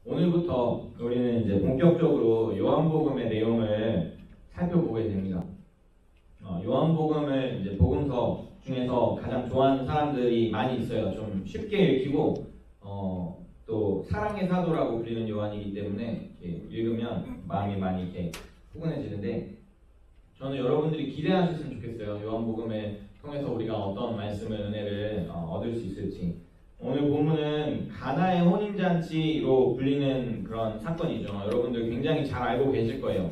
오늘부터 우리는 이제 본격적으로 요한복음의 내용을 살펴보게 됩니다. 요한복음을 이제 복음서 중에서 가장 좋아하는 사람들이 많이 있어요. 좀 쉽게 읽히고 또 사랑의 사도라고 불리는 요한이기 때문에 읽으면 마음이 많이 이렇게 포근해지는데, 저는 여러분들이 기대하셨으면 좋겠어요. 요한복음을 통해서 우리가 어떤 말씀을 은혜를 얻을 수 있을지. 오늘 본문은 가나의 혼인잔치로 불리는 그런 사건이죠. 여러분들 굉장히 잘 알고 계실 거예요.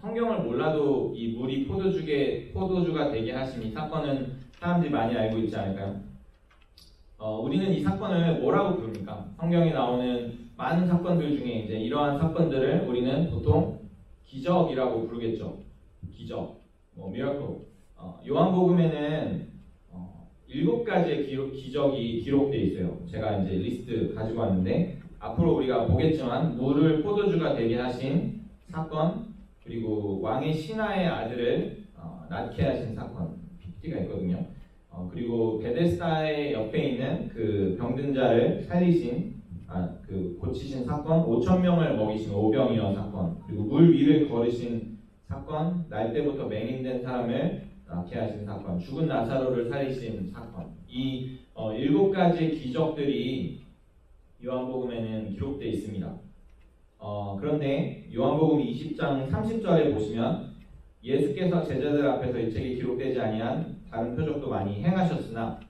성경을 몰라도 이 물이 포도주가 되게 하신 이 사건은 사람들이 많이 알고 있지 않을까요? 우리는 이 사건을 뭐라고 부릅니까? 성경에 나오는 많은 사건들 중에 이제 이러한 사건들을 우리는 보통 기적이라고 부르겠죠. 기적, miracle. 요한복음에는 7가지의 기적이 기록되어 있어요. 제가 이제 리스트 가지고 왔는데, 앞으로 우리가 보겠지만 물을 포도주가 되게 하신 사건, 그리고 왕의 신하의 아들을 낳게 하신 사건, PPT가 있거든요. 그리고 베데스다의 옆에 있는 그 병든 자를 살리신, 고치신 사건, 5,000명을 먹이신 오병이어 사건, 그리고 물 위를 걸으신 사건, 날 때부터 맹인된 사람을 낳게 하신 사건, 죽은 나사로를 살리신 사건, 이 7가지의 기적들이 요한복음에는 기록되어 있습니다. 그런데 요한복음 20장 30절에 보시면 예수께서 제자들 앞에서 이 책에 기록되지 아니한 다른 표적도 많이 행하셨으나,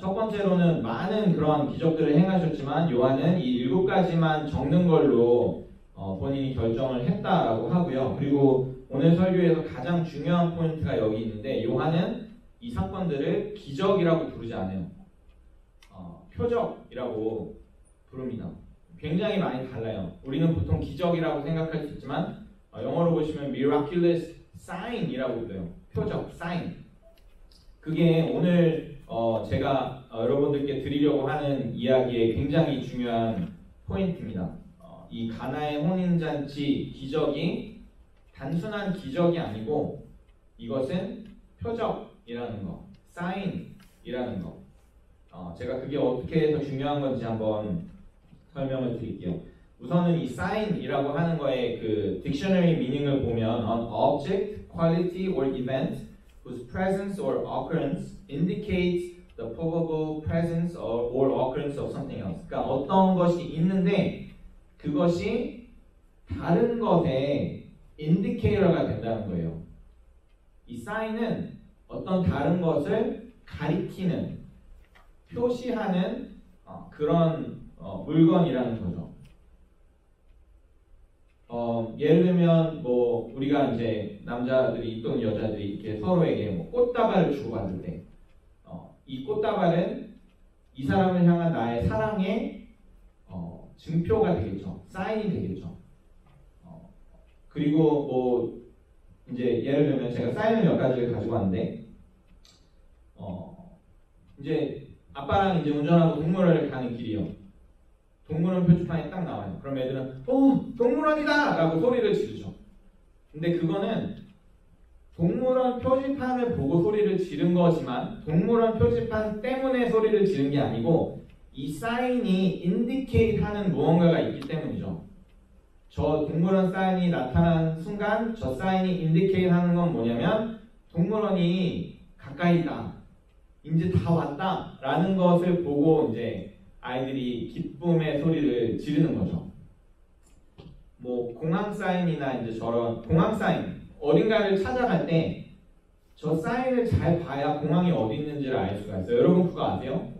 첫 번째로는 많은 그런 기적들을 행하셨지만 요한은 이 7가지만 적는 걸로 본인이 결정을 했다라고 하고요. 그리고 오늘 설교에서 가장 중요한 포인트가 여기 있는데, 요한은 이 사건들을 기적이라고 부르지 않아요. 표적이라고 부릅니다. 굉장히 많이 달라요. 우리는 보통 기적이라고 생각할 수 있지만 영어로 보시면 miraculous sign이라고 불러요. 표적, sign. 그게 오늘 제가 여러분들께 드리려고 하는 이야기의 굉장히 중요한 포인트입니다. 이 가나의 혼인잔치 기적이 단순한 기적이 아니고 이것은 표적이라는 거, sign이라는 거. 제가 그게 어떻게 해서 중요한 건지 한번 설명을 드릴게요. 우선은 이 sign이라고 하는 거의 그 딕셔너리 미닝을 보면 an object, quality or event whose presence or occurrence indicates the probable presence or occurrence of something else. 그러니까 어떤 것이 있는데 그것이 다른 것의 인디케이터가 된다는 거예요. 이 사인은 어떤 다른 것을 가리키는, 표시하는 그런 물건이라는 거죠. 예를 들면 뭐 우리가 이제 남자들이 또는 여자들이 이렇게 서로에게 뭐 꽃다발을 주고받을 때, 이 꽃다발은 이 사람을 향한 나의 사랑의 증표가 되겠죠. 사인이 되겠죠. 그리고 뭐 이제 예를 들면 제가 사인을 몇 가지를 가지고 왔는데, 이제 아빠랑 이제 운전하고 동물원을 가는 길이요. 동물원 표지판이 딱 나와요. 그럼 애들은 동물원이다! 라고 소리를 지르죠. 근데 그거는 동물원 표지판을 보고 소리를 지른 거지만 동물원 표지판 때문에 소리를 지른 게 아니고 이 사인이 인디케이트 하는 무언가가 있기 때문이죠. 저 동물원 사인이 나타난 순간 저 사인이 인디케이트 하는 건 뭐냐면 동물원이 가까이다, 이제 다 왔다 라는 것을 보고 이제 아이들이 기쁨의 소리를 지르는 거죠. 뭐 공항 사인이나 이제 저런 공항 사인, 어딘가를 찾아갈 때 저 사인을 잘 봐야 공항이 어디 있는지를 알 수가 있어요. 여러분 그거 아세요?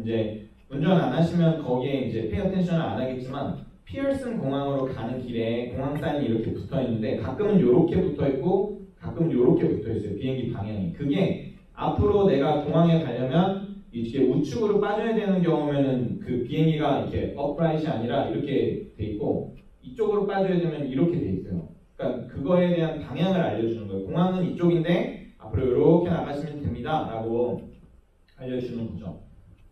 이제 운전 안 하시면 거기에 이제 페이 어텐션을 안 하겠지만 피어슨 공항으로 가는 길에 공항 사인이 이렇게 붙어 있는데 가끔은 이렇게 붙어 있고 가끔은 이렇게 붙어 있어요. 비행기 방향이. 그게 앞으로 내가 공항에 가려면 이렇게 우측으로 빠져야 되는 경우에는 그 비행기가 이렇게 업라이트이 아니라 이렇게 돼 있고, 이쪽으로 빠져야 되면 이렇게 돼 있어요. 그러니까 그거에 대한 방향을 알려주는 거예요. 공항은 이쪽인데 앞으로 이렇게 나가시면 됩니다 라고 알려주는 거죠.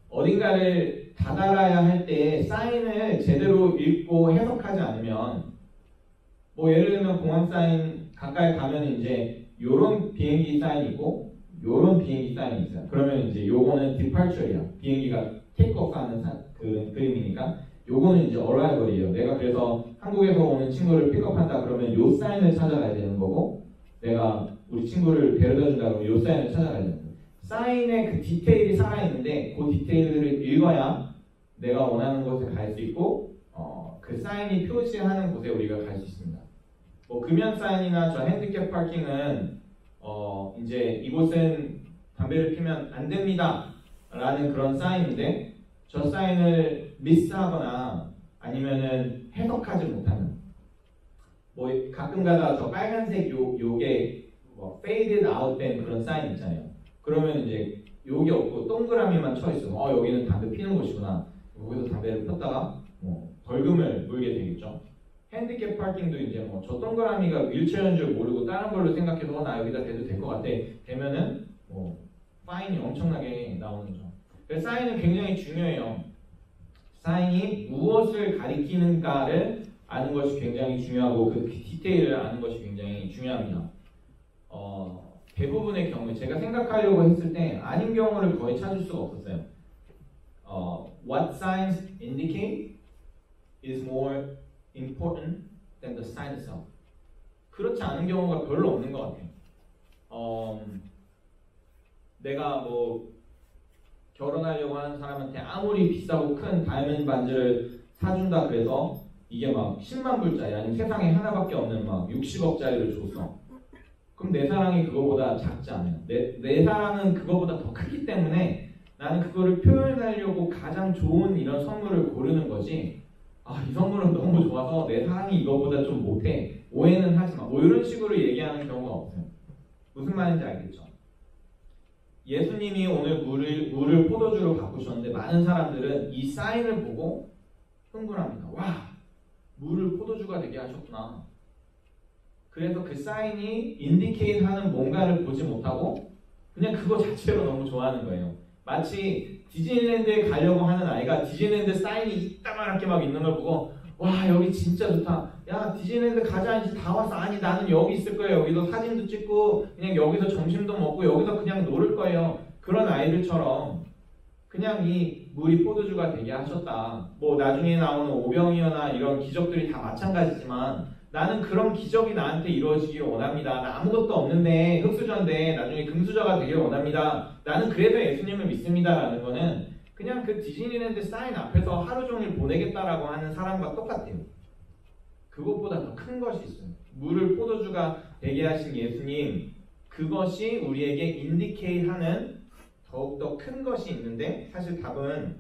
어딘가를 다다라야 할 때 사인을 제대로 읽고 해석하지 않으면, 뭐 예를 들면 공항 사인 가까이 가면 이제 요런 비행기 사인이 있고 요런 비행기 사인이 있어요. 그러면 이제 요거는 디파처리야. 비행기가 테이크오프 하는 그 그림이니까 요거는 이제 어라이벌이에요. 내가 그래서 한국에서 오는 친구를 픽업한다 그러면 요 사인을 찾아가야 되는 거고, 내가 우리 친구를 데려다 준다 그러면 요 사인을 찾아가야 되는 거예요. 사인의 그 디테일이 살아있는데 그 디테일들을 읽어야 내가 원하는 곳에 갈 수 있고, 그 사인이 표시하는 곳에 우리가 갈 수 있습니다. 뭐 금연 사인이나 저 핸디캡 파킹은 이제 이곳은 담배를 피면 안 됩니다 라는 그런 사인인데, 저 사인을 미스하거나 아니면은 해석하지 못하는, 뭐 가끔가다 저 빨간색 요게 뭐 faded out 된 그런 사인 있잖아요. 그러면 이제 요게 없고 동그라미만 쳐 있어. 여기는 담배 피는 곳이구나. 여기서 담배를 폈다가 뭐 벌금을 물게 되겠죠. 핸디캡 파킹도 이제 뭐 저 동그라미가 휠체어인 줄 모르고 다른 걸로 생각해서 나 여기다 대도 될 것 같아. 되면은 뭐 파인이 엄청나게 나오는 거죠. 그래서 사인은 굉장히 중요해요. 사인이 무엇을 가리키는가를 아는 것이 굉장히 중요하고 그 디테일을 아는 것이 굉장히 중요합니다. 대부분의 경우에 제가 생각하려고 했을 때 아닌 경우를 거의 찾을 수가 없었어요. What signs indicate is more important than the sign itself. 그렇지 않은 경우가 별로 없는 것 같아요. 내가 뭐 결혼하려고 하는 사람한테 아무리 비싸고 큰 다이아몬드 반지를 사준다 그래서 이게 막 10만 불짜리 아니면 세상에 하나밖에 없는 막 60억짜리를 줬어. 그럼 내 사랑이 그거보다 작지 않아요. 내 사랑은 그거보다 더 크기 때문에 나는 그거를 표현하려고 가장 좋은 이런 선물을 고르는 거지. 이 선물은 너무 좋아서 내 사랑이 이거보다 좀 못해. 오해는 하지 마. 뭐 이런 식으로 얘기하는 경우가 없어요. 무슨 말인지 알겠죠? 예수님이 오늘 물을 포도주로 바꾸셨는데 많은 사람들은 이 사인을 보고 흥분합니다. 와, 물을 포도주가 되게 하셨구나. 그래서 그 사인이 인디케이트 하는 뭔가를 보지 못하고 그냥 그거 자체로 너무 좋아하는 거예요. 마치 디즈니랜드에 가려고 하는 아이가 디즈니랜드 사인이 이따만하게 막 있는 걸 보고 와, 여기 진짜 좋다. 야, 디즈니랜드 가자. 이제 다 왔어. 아니, 나는 여기 있을 거예요. 여기서 사진도 찍고 그냥 여기서 점심도 먹고 여기서 그냥 놀을 거예요. 그런 아이들처럼 그냥 이 물이 포도주가 되게 하셨다. 뭐 나중에 나오는 오병이어나 이런 기적들이 다 마찬가지지만 나는 그런 기적이 나한테 이루어지기를 원합니다. 나 아무것도 없는데 흙수저인데 나중에 금수저가 되기를 원합니다. 나는 그래서 예수님을 믿습니다 라는 거는 그냥 그 디즈니랜드 사인 앞에서 하루 종일 보내겠다라고 하는 사람과 똑같아요. 그것보다 더 큰 것이 있어요. 물을 포도주가 되게 하신 예수님, 그것이 우리에게 인디케이트하는 더욱더 큰 것이 있는데 사실 답은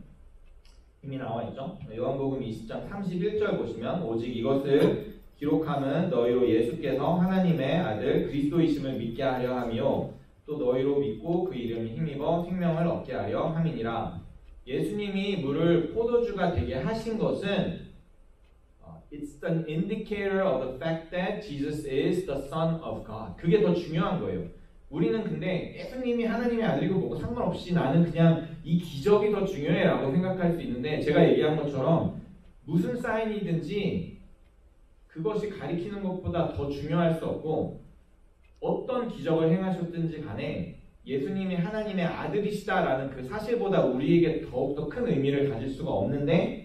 이미 나와 있죠. 요한복음 20장 31절 보시면 오직 이것을 기록함은 너희로 예수께서 하나님의 아들 그리스도이심을 믿게 하려 함이요 또 너희로 믿고 그 이름을 힘입어 생명을 얻게 하려 함이니라. 예수님이 물을 포도주가 되게 하신 것은 It's an indicator of the fact that Jesus is the Son of God. 그게 더 중요한 거예요. 우리는 근데 예수님이 하나님의 아들이고 뭐고 상관없이 나는 그냥 이 기적이 더 중요해 라고 생각할 수 있는데 제가 얘기한 것처럼 무슨 사인이든지 그것이 가리키는 것보다 더 중요할 수 없고 어떤 기적을 행하셨든지 간에 예수님이 하나님의 아들이시다라는 그 사실보다 우리에게 더욱더 큰 의미를 가질 수가 없는데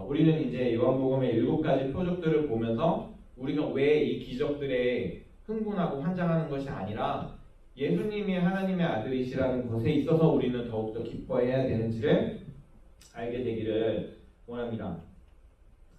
우리는 이제 요한복음의 7가지 표적들을 보면서 우리가 왜 이 기적들에 흥분하고 환장하는 것이 아니라 예수님이 하나님의 아들이시라는 것에 있어서 우리는 더욱더 기뻐해야 되는지를 알게 되기를 원합니다.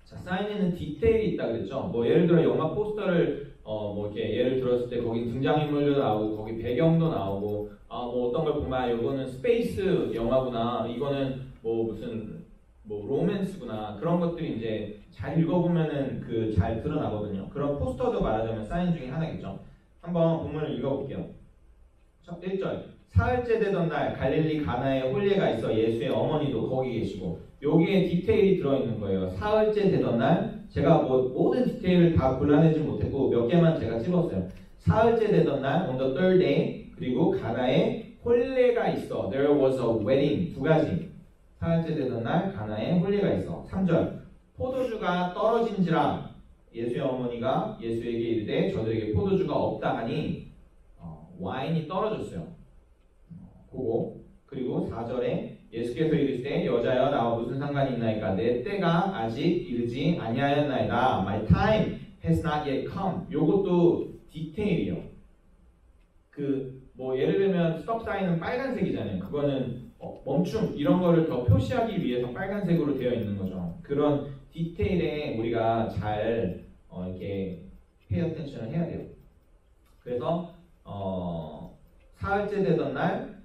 자, 사인에는 디테일이 있다 그랬죠. 뭐 예를 들어 영화 포스터를 뭐 이렇게 예를 들었을 때 거기 등장인물도 나오고 거기 배경도 나오고 뭐 어떤 걸 보면 이거는 스페이스 영화구나, 이거는 뭐 무슨 뭐 로맨스구나, 그런 것들이 이제 잘 읽어보면은 그 잘 드러나거든요. 그런 포스터도 말하자면 사인 중에 하나겠죠. 한번 본문을 읽어볼게요. 1절 사흘째 되던 날 갈릴리 가나에 홀례가 있어 예수의 어머니도 거기 계시고, 여기에 디테일이 들어있는 거예요. 사흘째 되던 날, 제가 뭐 모든 디테일을 다 골라내지 못했고 몇 개만 제가 찍었어요. 사흘째 되던 날 on the third day, 그리고 가나에 홀례가 있어 there was a wedding. 두 가지. 사흘째 되던 날 가나에 홀례가 있어. 3절 포도주가 떨어진지라 예수의 어머니가 예수에게 이르되 저들에게 포도주가 없다 하니 와인이 떨어졌어요. 그거 그리고 4절에 예수께서 이르시되 여자여 나와 무슨 상관이 있나이까 내 때가 아직 이르지 아니하였나이다. My time has not yet come. 요것도 디테일이요. 뭐 예를 들면 스톱 사인은 빨간색이잖아요. 그거는 멈춤 이런 거를 더 표시하기 위해서 빨간색으로 되어 있는 거죠. 그런 디테일에 우리가 잘 이렇게 pay attention을 해야 돼요. 그래서 사흘째 되던 날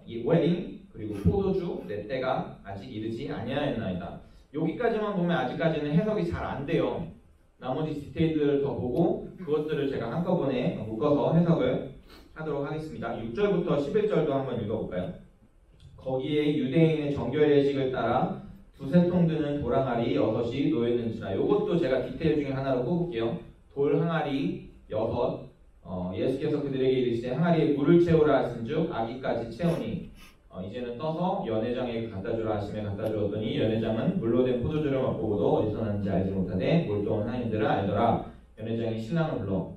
이 웨딩 그리고 포도주 내 때가 아직 이르지 아니하였나이다. 여기까지만 보면 아직까지는 해석이 잘 안 돼요. 나머지 디테일들을 더 보고 그것들을 제가 한꺼번에 묶어서 해석을 하도록 하겠습니다. 6절부터 11절도 한번 읽어볼까요? 거기에 유대인의 정결 예식을 따라 두세 통 드는 돌 항아리 6이 놓였는지라. 이것도 제가 디테일 중에 하나로 꼽을게요. 돌 항아리 6. 예수께서 그들에게 이르시되 항아리에 물을 채우라 하신즉 아기까지 채우니 이제는 떠서 연회장에게 갖다 주라 하시며 갖다 주었더니 연회장은 물로 된 포도주를 맛보고도 어디서 났는지 알지 못하되 몰두한 상인들은 알더라. 연회장이 신랑을 불러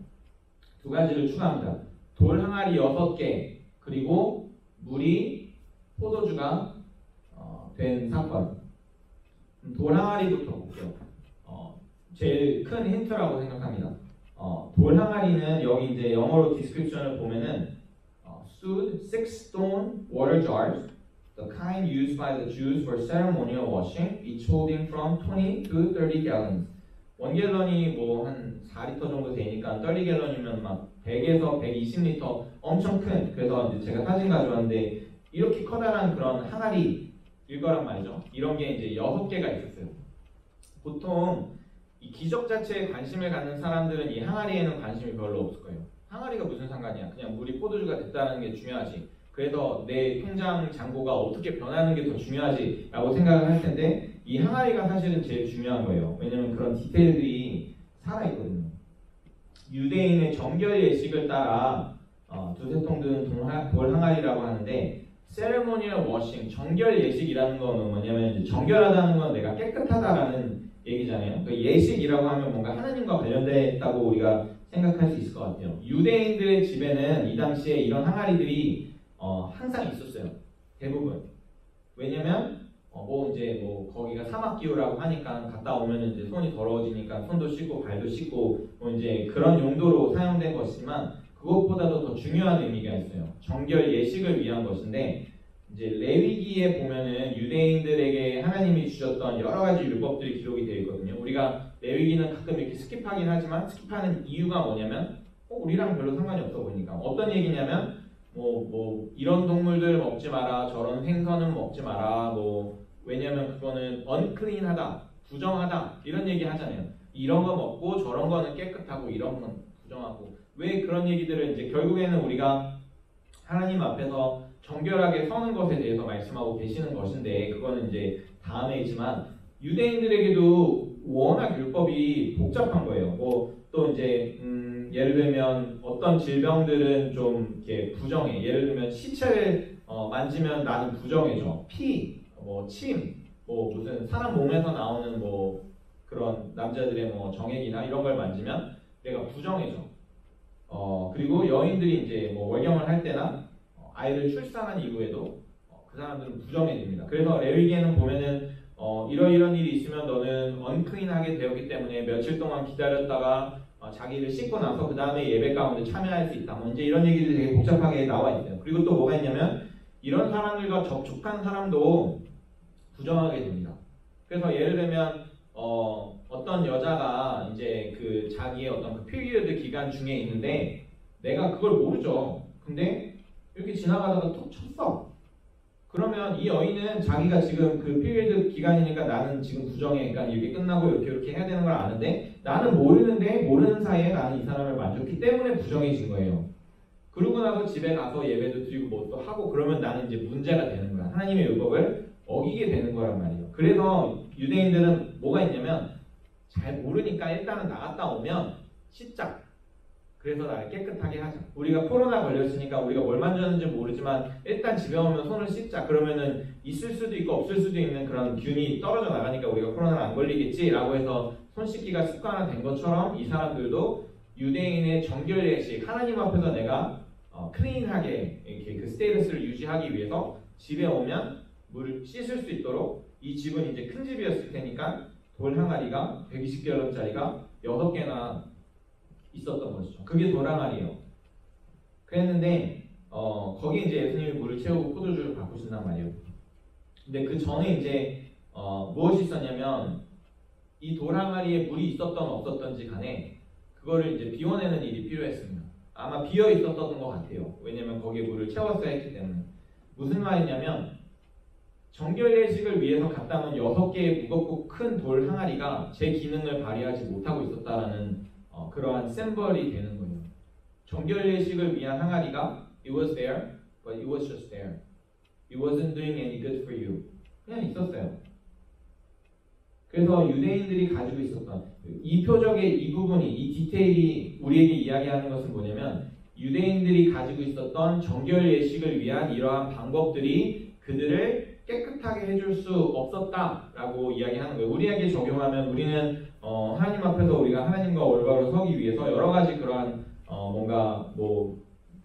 두 가지를 추가합니다. 돌 항아리 6개 그리고 물이 포도주가 된 사건. 돌 항아리부터 볼게요. 제일 큰 힌트라고 생각합니다. 돌 항아리는 여기 이제 영어로 디스크립션을 보면은 stood 6 stone water jars, the kind used by the Jews for ceremonial washing, each holding from 20 to 30 gallons. 1갤런이 뭐 한 4리터 정도 되니까 30갤런이면 막 100에서 120리터 엄청 큰. 그래서 이제 제가 사진 가져왔는데 이렇게 커다란 그런 항아리일 거란 말이죠. 이런 게 이제 6개가 있었어요. 보통 이 기적 자체에 관심을 갖는 사람들은 이 항아리에는 관심이 별로 없을 거예요. 항아리가 무슨 상관이야? 그냥 물이 포도주가 됐다는 게 중요하지. 그래서 내 통장 잔고가 어떻게 변하는 게 더 중요하지 라고 생각을 할 텐데 이 항아리가 사실은 제일 중요한 거예요. 왜냐면 그런 디테일들이 살아있거든요. 유대인의 정결 예식을 따라 두세 통 드는 돌 항아리라고 하는데 ceremonial washing, 정결 예식이라는 건 뭐냐면 이제 정결하다는 건 내가 깨끗하다라는 얘기잖아요. 그 예식이라고 하면 뭔가 하나님과 관련되어 고 우리가 생각할 수 있을 것 같아요. 유대인들의 집에는 이 당시에 이런 항아리들이 항상 있었어요. 대부분. 왜냐면 거기가 사막 기후라고 하니까 갔다 오면 이제 손이 더러워지니까 손도 씻고 발도 씻고 이제 그런 용도로 사용된 것이지만 그것보다도 더 중요한 의미가 있어요. 정결 예식을 위한 것인데 이제 레위기에 보면은 유대인들에게 하나님이 주셨던 여러 가지 율법들이 기록이 되어 있거든요. 우리가 레위기는 가끔 이렇게 스킵하긴 하지만 스킵하는 이유가 뭐냐면 우리랑 별로 상관이 없어 보이니까. 어떤 얘기냐면 이런 동물들 먹지 마라, 저런 생선은 먹지 마라, 왜냐면 그거는 unclean하다, 부정하다 이런 얘기 하잖아요. 이런 거 먹고 저런 거는 깨끗하고 이런 건 부정하고. 왜 그런 얘기들을 이제 결국에는 우리가 하나님 앞에서 정결하게 서는 것에 대해서 말씀하고 계시는 것인데 그거는 이제 다음에 있지만 유대인들에게도 워낙 율법이 복잡한 거예요. 또 이제 예를 들면 어떤 질병들은 좀 이렇게 부정해. 예를 들면 시체를 만지면 나는 부정해져. 피, 침, 무슨 사람 몸에서 나오는 그런 남자들의 정액이나 이런 걸 만지면 내가 부정해져. 그리고 여인들이 이제 월경을 할 때나 아이를 출산한 이후에도 그 사람들은 부정해집니다. 그래서 레위기에는 보면은 이런 일이 있으면 너는 unclean하게 되었기 때문에 며칠 동안 기다렸다가 자기를 씻고 나서 그 다음에 예배 가운데 참여할 수 있다. 이제 이런 얘기들이 되게 복잡하게 나와 있어요. 그리고 또 뭐가 있냐면 이런 사람들과 접촉한 사람도 부정하게 됩니다. 그래서 예를 들면 어떤 여자가 이제 그 자기의 어떤 그 피리어드 기간 중에 있는데 내가 그걸 모르죠. 근데 이렇게 지나가다가 툭 쳤어. 그러면 이 여인은 자기가 지금 그 피리어드 기간이니까 나는 지금 부정해. 그러니까 이렇게 끝나고 이렇게 해야 되는 걸 아는데 나는 모르는 사이에 나는 이 사람을 만졌기 때문에 부정해진 거예요. 그러고 나서 집에 가서 예배도 드리고 뭐 또 하고 그러면 나는 이제 문제가 되는 거야. 하나님의 율법을 어기게 되는 거란 말이에요. 그래서 유대인들은 뭐가 있냐면 잘 모르니까 일단은 나갔다 오면 씻자. 그래서 나를 깨끗하게 하자. 우리가 코로나 걸렸으니까 우리가 뭘 만졌는지 모르지만 일단 집에 오면 손을 씻자. 그러면은 있을 수도 있고 없을 수도 있는 그런 균이 떨어져 나가니까 우리가 코로나를 안 걸리겠지라고 해서 손 씻기가 습관화된 것처럼 이 사람들도 유대인의 정결 예식, 하나님 앞에서 내가 클린하게 이렇게 그 스테이터스를 유지하기 위해서 집에 오면 물을 씻을 수 있도록 이 집은 이제 큰 집이었을 테니까 돌 항아리가 120갤런짜리가 6개나 있었던 것이죠. 그게 돌 항아리예요. 그랬는데 거기 이제 예수님이 물을 채우고 포도주를 바꾸신단 말이에요. 근데 그 전에 이제 무엇이 있었냐면 이 돌 항아리에 물이 있었던 없었던지 간에 그거를 이제 비워내는 일이 필요했습니다. 아마 비어 있었던 것 같아요. 왜냐면 거기에 물을 채웠어야 했기 때문에. 무슨 말이냐면 정결 예식을 위해서 갖다 놓은 6개의 무겁고 큰 돌 항아리가 제 기능을 발휘하지 못하고 있었다라는 그러한 셈벌이 되는 거예요. 정결 예식을 위한 항아리가 it was there, but it was just there. It wasn't doing any good for you. 그냥 있었어요. 그래서 유대인들이 가지고 있었던 이 표적의 이 부분이, 이 디테일이 우리에게 이야기하는 것은 뭐냐면 유대인들이 가지고 있었던 정결 예식을 위한 이러한 방법들이 그들을 깨끗하게 해줄 수 없었다라고 이야기하는 거예요. 우리에게 적용하면 우리는 하나님 앞에서 우리가 하나님과 올바로 서기 위해서 여러 가지 그러한 뭔가 뭐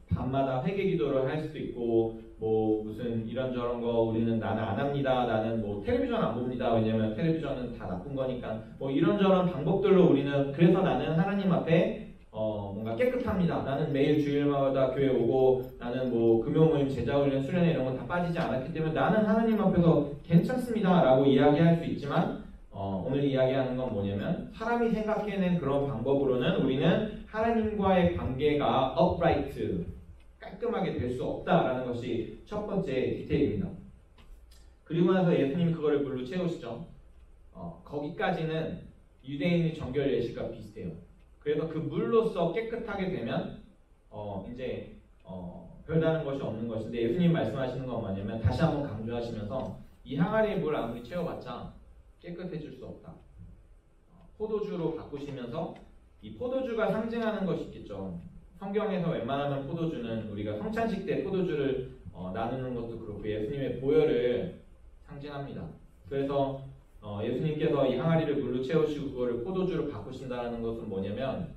밤마다 회개 기도를 할 수도 있고 뭐 무슨 이런저런 거 우리는 나는 안 합니다. 나는 뭐 텔레비전 안 봅니다. 왜냐면 텔레비전은 다 나쁜 거니까 뭐 이런저런 방법들로 우리는 그래서 나는 하나님 앞에 뭔가 깨끗합니다. 나는 매일 주일마다 교회 오고 나는 뭐 금요모임 제자훈련 수련회 이런 거 다 빠지지 않았기 때문에 나는 하나님 앞에서 괜찮습니다 라고 이야기할 수 있지만 오늘 이야기하는 건 뭐냐면 사람이 생각해낸 그런 방법으로는 우리는 하나님과의 관계가 upright 깔끔하게 될 수 없다라는 것이 첫 번째 디테일입니다. 그리고 나서 예수님이 그거를 물로 채우시죠. 거기까지는 유대인의 정결 예식과 비슷해요. 그래서 그 물로서 깨끗하게 되면 이제 별다른 것이 없는 것인데 예수님 말씀하시는 건 뭐냐면 다시 한번 강조하시면서 이 항아리에 물 아무리 채워봤자 깨끗해질 수 없다. 포도주로 바꾸시면서 이 포도주가 상징하는 것이 있겠죠. 성경에서 웬만하면 포도주는 우리가 성찬식 때 포도주를 나누는 것도 그렇고 예수님의 보혈을 상징합니다. 그래서 예수님께서 이 항아리를 물로 채우시고 그거를 포도주로 바꾸신다는 것은 뭐냐면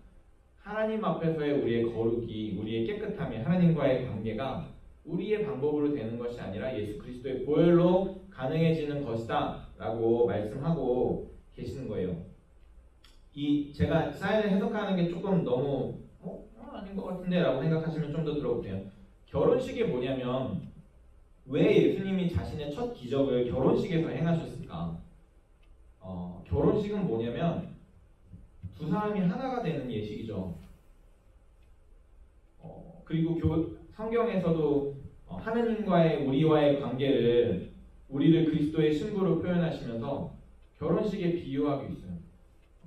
하나님 앞에서의 우리의 거룩이, 우리의 깨끗함이, 하나님과의 관계가 우리의 방법으로 되는 것이 아니라 예수 그리스도의 보혈로 가능해지는 것이다 라고 말씀하고 계시는 거예요. 제가 사연을 해석하는 게 조금 너무 아닌 것 같은데 라고 생각하시면 좀 더 들어보세요. 결혼식이 뭐냐면 왜 예수님이 자신의 첫 기적을 결혼식에서 행하셨을까? 결혼식은 뭐냐면 두 사람이 하나가 되는 예식이죠. 그리고 성경에서도 하나님과의 우리와의 관계를 우리를 그리스도의 신부로 표현하시면서 결혼식에 비유하고 있어요.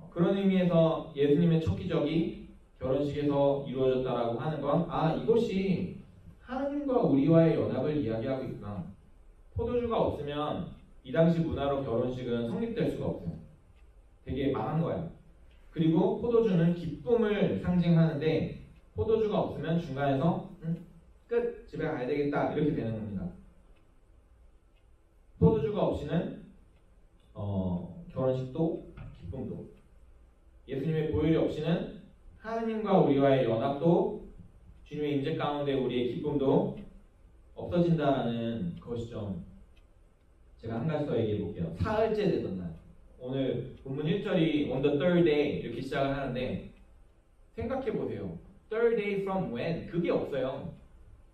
그런 의미에서 예수님의 첫 기적이 결혼식에서 이루어졌다라고 하는 건 이것이 하나님과 우리와의 연합을 이야기하고 있구나. 포도주가 없으면 이 당시 문화로 결혼식은 성립될 수가 없어요. 되게 망한 거야. 그리고 포도주는 기쁨을 상징하는데 포도주가 없으면 중간에서 끝! 집에 가야 되겠다 이렇게 되는 겁니다. 포도주가 없이는 결혼식도 기쁨도 예수님의 보혈이 없이는 하나님과 우리와의 연합도 주님의 임재 가운데 우리의 기쁨도 없어진다라는 것이죠. 제가 한 가지 더 얘기해 볼게요. 사흘째 되던 날. 오늘 본문 1절이 on the third day 이렇게 시작을 하는데 생각해 보세요. third day from when? 그게 없어요.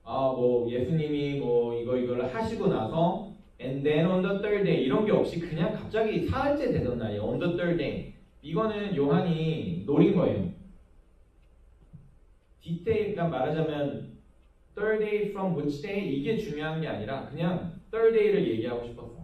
뭐 예수님이 뭐 이걸 하시고 나서 and then on the third day 이런 게 없이 그냥 갑자기 사흘째 되던 날이에요. on the third day. 이거는 요한이 노린 거예요. 디테일가 말하자면 third day from which day 이게 중요한 게 아니라 그냥 third day를 얘기하고 싶었어.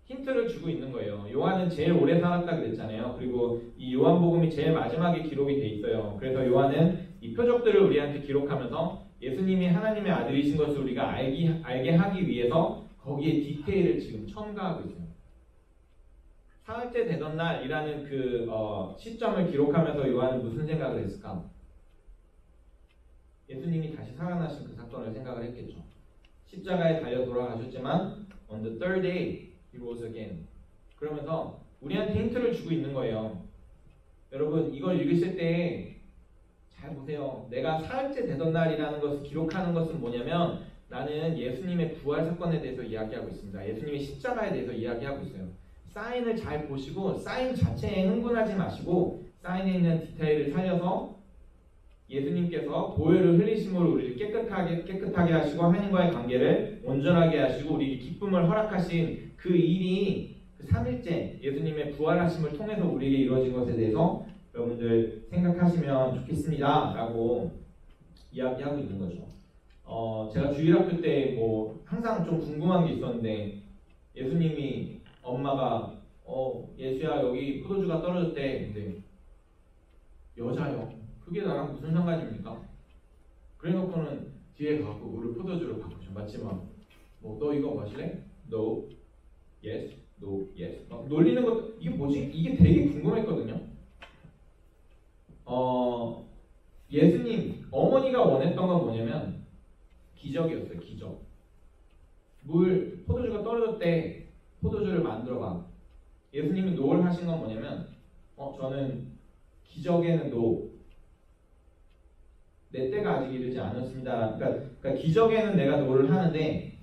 힌트를 주고 있는 거예요. 요한은 제일 오래 살았다 그랬잖아요. 그리고 이 요한복음이 제일 마지막에 기록이 돼 있어요. 그래서 요한은 이 표적들을 우리한테 기록하면서 예수님이 하나님의 아들이신 것을 우리가 알게 하기 위해서 거기에 디테일을 지금 첨가하고 있어요. 사흘째 되던 날이라는 그 시점을 기록하면서 요한은 무슨 생각을 했을까? 예수님이 다시 살아나신 그 사건을 생각을 했겠죠. 십자가에 달려 돌아가셨지만 on the third day he rose again. 그러면서 우리한테 힌트를 주고 있는 거예요. 여러분 이걸 읽으실 때 잘 보세요. 내가 사흘째 되던 날이라는 것을 기록하는 것은 뭐냐면 나는 예수님의 부활 사건에 대해서 이야기하고 있습니다. 예수님의 십자가에 대해서 이야기하고 있어요. 사인을 잘 보시고 사인 자체에 흥분하지 마시고 사인에 있는 디테일을 살려서 예수님께서 보혈을 흘리심으로 우리를 깨끗하게 하시고 하나님과의 관계를 온전하게 하시고 우리에게 기쁨을 허락하신 그 일이 그 3일째 예수님의 부활하심을 통해서 우리에게 이루어진 것에 대해서 여러분들 생각하시면 좋겠습니다 라고 이야기하고 있는 거죠. 제가 주일학교 때 뭐 항상 좀 궁금한 게 있었는데 예수님이 엄마가 예수야 여기 포도주가 떨어졌대. 근데 여자요. 그게 나랑 무슨 상관입니까? 그래놓고는 뒤에 가고 우리 포도주를 바꾸죠. 맞지만 너 이거 마실래? No, yes, no, yes. 막 놀리는 것 이게 뭐지? 이게 되게 궁금했거든요. 예수님 어머니가 원했던 건 뭐냐면 기적이었어요. 기적. 포도주가 떨어졌대. 포도주를 만들어봐. 예수님이 노를 하신 건 뭐냐면 저는 기적에는 내 때가 아직 이르지 않았습니다. 그러니까 기적에는 내가 노를 하는데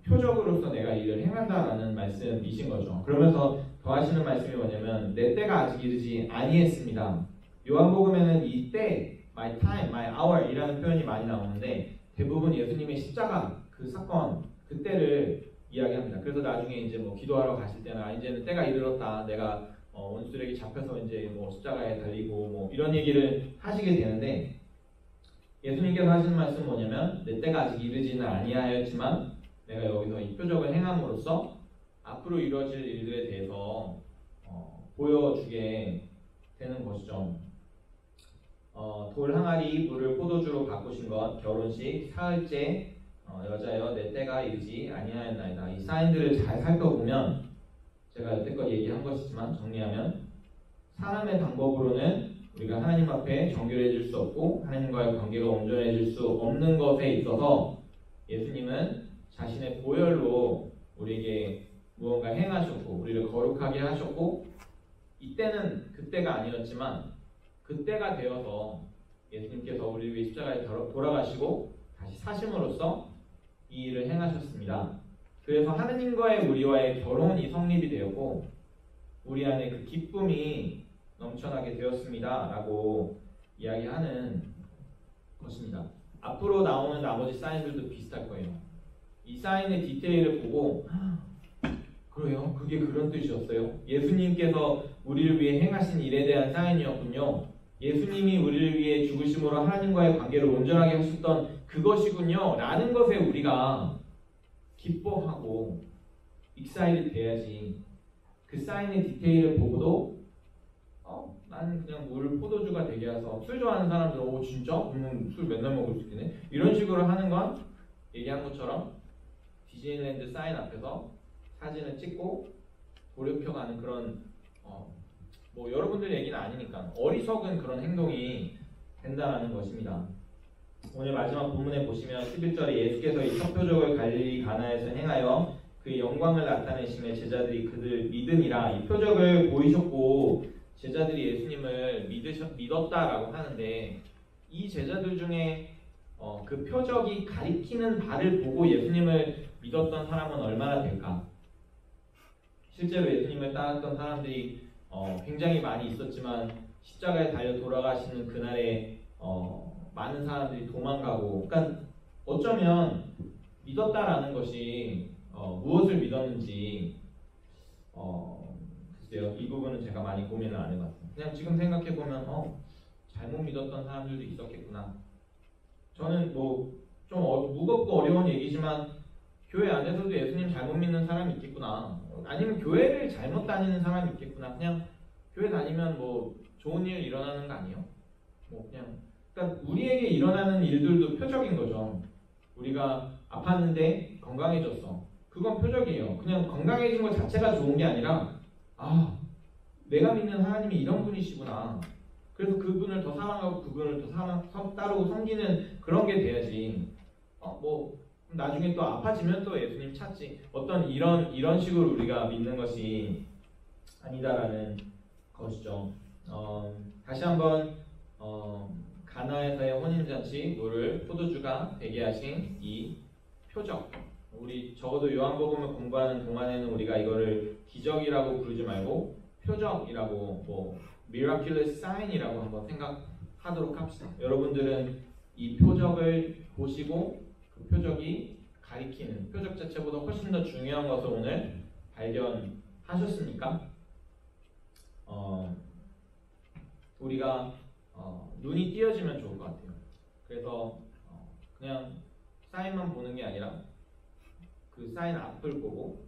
표적으로서 내가 일을 행한다라는 말씀이신 거죠. 그러면서 더 하시는 말씀이 뭐냐면 내 때가 아직 이르지 아니했습니다. 요한복음에는 이 때, my time, my hour 이라는 표현이 많이 나오는데 대부분 예수님의 십자가 그 사건 그때를 이야기합니다. 그래서 나중에 이제 뭐 기도하러 가실 때나 이제는 때가 이르렀다. 내가 원수들에게 잡혀서 이제 뭐 십자가에 달리고 뭐 이런 얘기를 하시게 되는데 예수님께서 하시는 말씀은 뭐냐면 내 때가 아직 이르지는 아니하였지만 내가 여기서 이 표적을 행함으로써 앞으로 이루어질 일들에 대해서 보여주게 되는 것이죠. 돌 항아리 물을 포도주로 바꾸신 것 결혼식 사흘째 여자여 내 때가 이르지 아니하였나이다. 이 사인들을 잘 살펴보면 제가 여태껏 얘기한 것이지만 정리하면 사람의 방법으로는 우리가 하나님 앞에 정결해질 수 없고 하나님과의 관계가 온전해질 수 없는 것에 있어서 예수님은 자신의 보혈로 우리에게 무언가 행하셨고 우리를 거룩하게 하셨고 이때는 그때가 아니었지만 그때가 되어서 예수님께서 우리를 위해 십자가에 돌아가시고 다시 사심으로써 이 일을 행하셨습니다. 그래서 하느님과의 우리와의 결혼이 성립이 되었고 우리 안에 그 기쁨이 넘쳐나게 되었습니다 라고 이야기하는 것입니다. 앞으로 나오는 나머지 사인들도 비슷할 거예요. 이 사인의 디테일을 보고 그래요? 그게 그런 뜻이었어요? 예수님께서 우리를 위해 행하신 일에 대한 사인이었군요. 예수님이 우리를 위해 죽으심으로 하나님과의 관계를 온전하게 하셨던 그것이군요 라는 것에 우리가 기뻐하고 익사이드 돼야지. 그 사인의 디테일을 보고도 나는 그냥 물을 포도주가 되게 해서 술 좋아하는 사람들 진짜? 그러면 술 맨날 먹을 수 있겠네? 이런 식으로 하는 건 얘기한 것처럼 디즈니랜드 사인 앞에서 사진을 찍고 돌이켜가는 그런 뭐 여러분들 얘기는 아니니까 어리석은 그런 행동이 된다는 것입니다. 오늘 마지막 본문에 보시면 11절에 예수께서 이 첫 표적을 갈릴리 가나에서 행하여 그의 영광을 나타내시며 제자들이 그들 믿으니라. 이 표적을 보이셨고 제자들이 예수님을 믿었다라고 하는데 이 제자들 중에 그 표적이 가리키는 바를 보고 예수님을 믿었던 사람은 얼마나 될까? 실제로 예수님을 따랐던 사람들이 굉장히 많이 있었지만 십자가에 달려 돌아가시는 그날에 많은 사람들이 도망가고 그러니까 어쩌면 믿었다라는 것이 무엇을 믿었는지 글쎄요. 이 부분은 제가 많이 고민을 안 해봤어요. 그냥 지금 생각해보면 잘못 믿었던 사람들도 있었겠구나. 저는 뭐 좀 무겁고 어려운 얘기지만 교회 안에서도 예수님 잘못 믿는 사람이 있겠구나. 아니면 교회를 잘못 다니는 사람이 있겠구나. 그냥 교회 다니면 뭐 좋은 일 일어나는 거 아니에요? 뭐 그냥 그러니까 우리에게 일어나는 일들도 표적인 거죠. 우리가 아팠는데 건강해졌어. 그건 표적이에요. 그냥 건강해진 것 자체가 좋은 게 아니라 내가 믿는 하나님이 이런 분이시구나. 그래서 그분을 더 사랑하고 그분을 더 따르고 섬기는 그런 게 돼야지. 뭐 나중에 또 아파지면 또 예수님 찾지. 어떤 이런 식으로 우리가 믿는 것이 아니다라는 것이죠. 다시 한번 가나에서의 혼인잔치 물을 포도주가 되게 하신 이 표적. 우리 적어도 요한복음을 공부하는 동안에는 우리가 이거를 기적이라고 부르지 말고 표적이라고 뭐 miraculous sign이라고 한번 생각하도록 합시다. 여러분들은 이 표적을 보시고 그 표적이 가리키는 표적 자체보다 훨씬 더 중요한 것을 오늘 발견하셨습니까? 우리가 눈이 띄어지면 좋을 것 같아요. 그래서 그냥 사인만 보는 게 아니라 그 사인 앞을 보고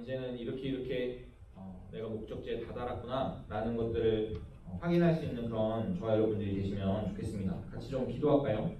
이제는 이렇게 내가 목적지에 다다랐구나 라는 것들을 확인할 수 있는 그런 저와 여러분들이 되시면 좋겠습니다. 같이 좀 기도할까요?